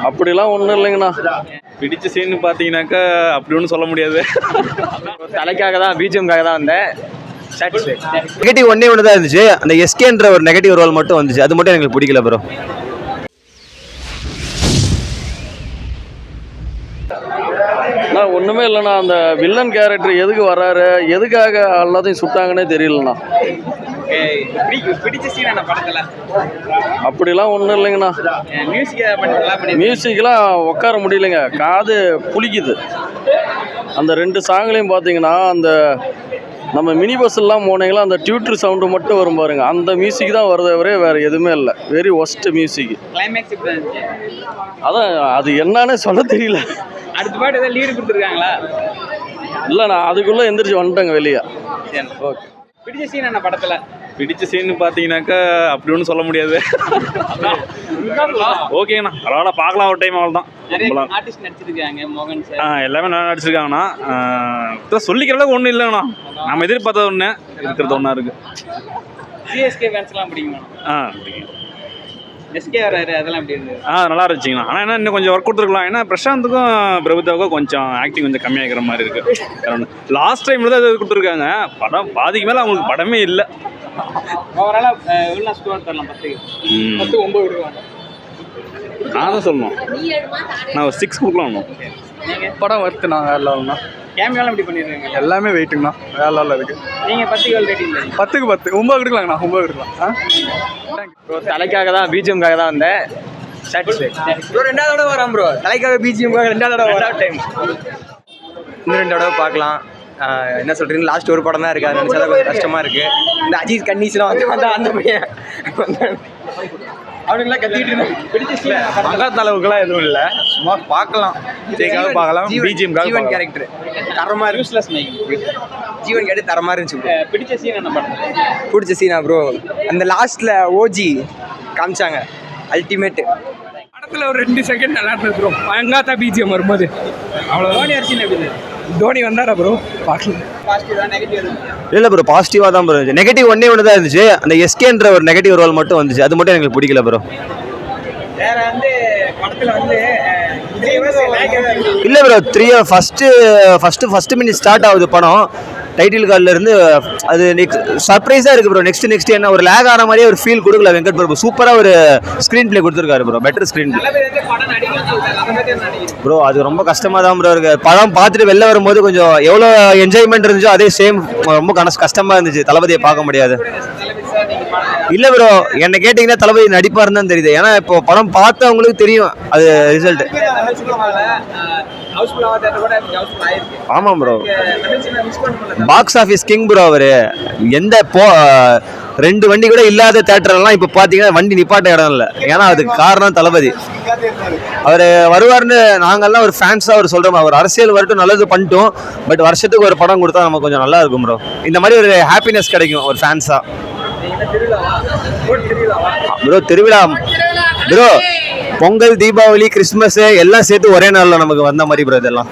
அப்படிலாம் ஒன்றும் இல்லைங்கண்ணா. பிடிச்ச சீன் பார்த்தீங்கன்னாக்கா அப்படி ஒன்றும் சொல்ல முடியாது. தலைக்காக தான் பிஜிஎம்காக தான் வந்தேன். நெகட்டிவ் ஒன்னே ஒன்று தான் இருந்துச்சு. அந்த எஸ்கேன்ற ஒரு நெகட்டிவ் ரோல் மட்டும் வந்துச்சு. அது மட்டும் எனக்கு பிடிக்கல ப்ரோ. நான் ஒன்றுமே இல்லைண்ணா. அந்த வில்லன் கேரக்டர் எதுக்கு வர்றாரு, எதுக்காக எல்லாத்தையும் சுட்டாங்கன்னே தெரியலண்ணா. பிடிச்ச சீன் என்ன படத்துல? அப்படிலாம் ஒன்றும் இல்லைங்கண்ணா. மியூசிக்லாம் உட்கார முடியலைங்க, காது புளிக்குது. அந்த 2 சாங்லையும் பார்த்தீங்கன்னா அந்த நம்ம மினி பஸ்ஸெல்லாம் போனீங்களா அந்த டியூட்டர் சவுண்டு மட்டும் வரும் பாருங்க, அந்த மியூசிக் தான் வருதே வரை வேறு எதுவுமே இல்லை. Very worst music. அதான் அது என்னன்னு சொல்ல தெரியல. அடுத்த பாட்டு ஏதாவது லீடு கொடுத்துருக்காங்களா? இல்லைண்ணா, அதுக்குள்ளே எந்திரிச்சு வந்துட்டேங்க வெளியே. ஓகே. பிடிச்ச சீன் என்ன படத்துல? பிடிச்ச சீன் பார்த்தீங்கன்னாக்கா அப்படி ஒன்றும் சொல்ல முடியாது. ஓகேங்கண்ணா, பரவாயில்ல, பார்க்கலாம் ஒரு டைம். அவ்வளோதான். ஆர்டிஸ்ட் நடிச்சிருக்காங்க, மோகன் சார் எல்லாமே நல்லா நடிச்சிருக்காங்கண்ணா. சொல்லிக்கிற அளவுக்கு ஒன்றும் இல்லைங்கண்ணா. நம்ம எதிர்பார்த்தது ஒன்று, இருக்கிறது ஒன்றா இருக்கு. சிஎஸ்கே ஃபேன்ஸ்லாம் பிடிக்குமா? எஸ்கே வராரு, அதெல்லாம் எப்படி இருக்கு? நல்லா இருந்துச்சுங்கண்ணா. ஆனால் என்ன இன்னும் கொஞ்சம் ஒர்க் கொடுத்துருக்கலாம். ஏன்னா பிரசாந்துக்கும் பிரபுதாவுக்கும் கொஞ்சம் ஆக்டிங் கொஞ்சம் கம்மியாகிற மாதிரி இருக்குது. லாஸ்ட் டைமில் தான் இது கொடுத்துருக்காங்க. படம் பாதிக்கு மேலே அவங்களுக்கு படமே இல்லை. ஓவராலாக எவ்வளோ ஸ்கோர் தரலாம்? 10 9 விடுவாங்க. நான் தான் சொல்லணும், நான் ஒரு 6 கொடுக்கலாம். படம் வருத்துண்ணா, வேறு லெவல்ண்ணா. கேமியாலாம் எப்படி பண்ணிடுறாங்க? எல்லாமே வெயிட்டுங்கண்ணா, வேறு லெவலில் இருக்குது. நீங்கள் 10க்கு எவ்வளோ ரேட்டிங்? 10க்கு 10 9 கொடுக்கலாங்கண்ணா, 9 கொடுக்கலாம். ப்ரோ தலைக்காக தான் பிஜிஎம்காக தான் வந்தேன். ப்ரோ 2வது தடவை வரான் ப்ரோ. தலைக்காக பிஜிஎம்காக 2வது தடவை வர டைம். இன்னும் 2 தடவை பார்க்கலாம். என்ன சொல்கிறீங்க, லாஸ்ட் ஒரு படம் தான் இருக்குது. அது நினச்சா கொஞ்சம் கஷ்டமாக இருக்குது. இந்த அஜித் கன்னிஸ்லாம் வந்து அந்த பையன் அவனுங்களாம் கத்திட்டு இருந்தாங்க. பிடிச்ச சீன் பக்கத்து அளவுக்குலாம் எதுவும் இல்லை, சும்மா பார்க்கலாம். ஜெய்காக பார்க்கலாம். ஜீவன் கேரக்டர் தரமாக யூஸ்லெஸ் மேக். ஜீவன் கேரக்டர் தரமாக இருந்துச்சு. பிடிச்ச சீன் என்ன படம்? பிடிச்ச சீனா ப்ரோ, அந்த லாஸ்ட்டில் ஓஜி காமிச்சாங்க, அல்டிமேட்டு. படத்தில் ஒரு 2 செகண்ட் நல்லா இருந்தது ப்ரோ. பயங்காத்தா பிஜிஎம் வரும்போது அவ்வளோ. தோனி அரிசின் எப்படி இருந்தது? தோனி வந்தாரா ப்ரோ? பார்க்கலாம். பாசிட்டிவா நெகட்டிவ்? இல்லை ப்ரோ, பாசிட்டிவாக தான் ப்ரோ இருந்துச்சு. நெகட்டிவ் ஒன்னே ஒன்று தான் இருந்துச்சு. அந்த எஸ்கேன்ற ஒரு நெகட்டிவ் ரோல் மட்டும் வந்துச்சு. அது மட்டும் எனக்கு பிடிக்கல ப்ரோ. வேற வந்து படத்தில் வந்து இல்லை ப்ரோ, ஃபஸ்ட்டு மினிட் ஸ்டார்ட் ஆகுது படம். டைட்டில் கார்டில் இருந்து அது சர்ப்ரைஸாக இருக்குது ப்ரோ. நெக்ஸ்ட் என்ன ஒரு லேக் ஆன மாதிரியே ஒரு ஃபீல் கொடுக்கல வெங்கட் பிரபு. சூப்பராக ஒரு ஸ்க்ரீன் பிளே கொடுத்துருக்காரு bro, better screen play bro. அது ரொம்ப கஷ்டமாக தான் ப்ரோ இருக்குது. படம் பார்த்துட்டு வெளில வரும்போது கொஞ்சம் எவ்வளோ என்ஜாய்மெண்ட் இருந்துச்சோ அதே சேம் ரொம்ப கஷ்டமாக இருந்துச்சு தளபதியை பார்க்க முடியாது. இல்லை ப்ரோ, என்னை கேட்டிங்கன்னா தளபதி நடிப்பாருன்னு தான் தெரியுது. ஏன்னா இப்போ படம் பார்த்தவங்களுக்கு தெரியும் அது ரிசல்ட். ஆமாம் bro, box office king bro. அவர் எந்த 2 வண்டி கூட இல்லாத தேட்டர்லாம் இப்போ பார்த்தீங்கன்னா வண்டி நிப்பாட்ட இடம் இல்லை. ஏன்னா அதுக்கு காரணம் தளபதி. அவர் வருவார்னு நாங்கள்லாம் ஒரு ஃபேன்ஸாக அவர் சொல்கிறோம். அவர் அரசியல் வரட்டும், நல்லது பண்ணிட்டோம். பட் வருஷத்துக்கு ஒரு படம் கொடுத்தா நமக்கு கொஞ்சம் நல்லா இருக்கும் ப்ரோ. இந்த மாதிரி ஒரு ஹாப்பினஸ் கிடைக்கும் ஒரு ஃபேன்ஸாக. ப்ரோ திருவிழா ப்ரோ, பொங்கல், தீபாவளி, கிறிஸ்மஸ் எல்லாம் சேர்த்து ஒரே நாளில் நமக்கு வந்த மாதிரி ப்ரோ இதெல்லாம்.